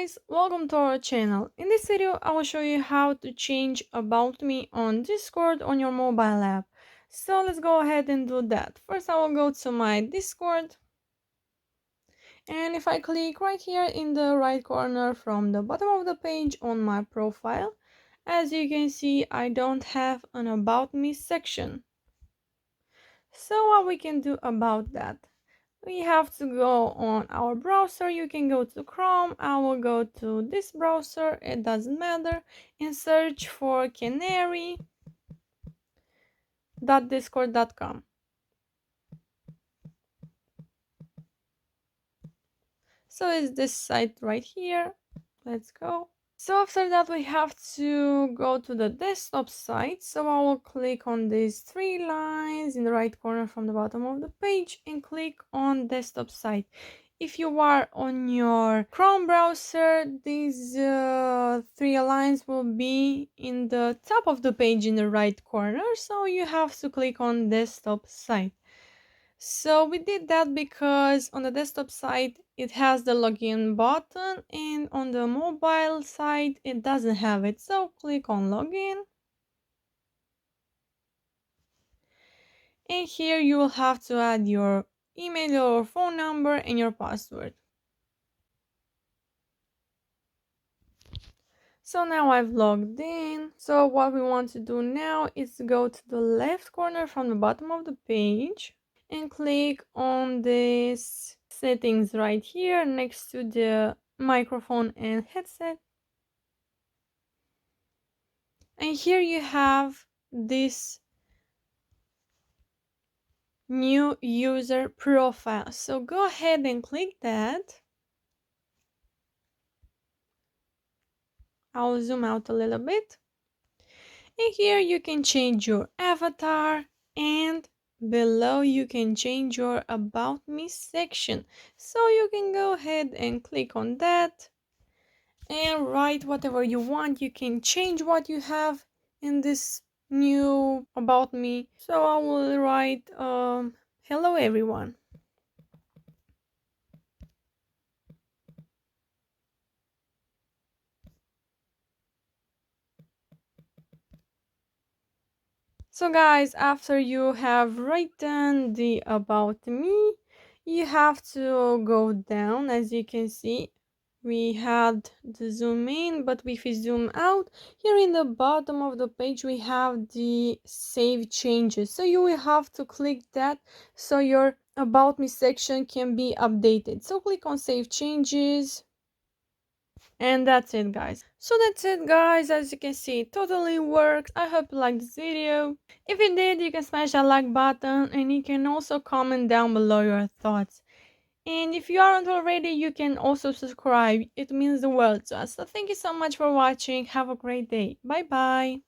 guys, welcome to our channel. In this video I will show you how to change About Me on Discord on your mobile app. So let's go ahead and do that. First I will go to my Discord, and if I click right here in the right corner from the bottom of the page on my profile, as you can see I don't have an About Me section. So what we can do about that? We have to go on our browser. You can go to Chrome. I will go to this browser, it doesn't matter, and search for canary.discord.com. So it's this site right here. Let's go. So after that we have to go to the desktop site. So I will click on these three lines in the right corner from the bottom of the page and click on desktop site. If you are on your Chrome browser, these three lines will be in the top of the page in the right corner, so you have to click on desktop site. So we did that because on the desktop side it has the login button, and on the mobile side it doesn't have it. So click on login, and here you will have to add your email or phone number and your password. So now I've logged in. So what we want to do now is to go to the left corner from the bottom of the page and click on this settings right here next to the microphone and headset. And here you have this new user profile. So go ahead and click that. I'll zoom out a little bit. And here you can change your avatar, and below you can change your About Me section. So you can go ahead and click on that and write whatever you want. You can change what you have in this new About Me. So I will write hello everyone. So guys, after you have written the About Me, you have to go down. As you can see, we had the zoom in, but if we zoom out, here in the bottom of the page we have the save changes. So you will have to click that so your About Me section can be updated. So click on save changes. And that's it, guys. So that's it, guys. As you can see, it totally works. I hope you liked this video. If you did, you can smash that like button, and you can also comment down below your thoughts. And if you aren't already, you can also subscribe. It means the world to us. So thank you so much for watching. Have a great day. Bye bye.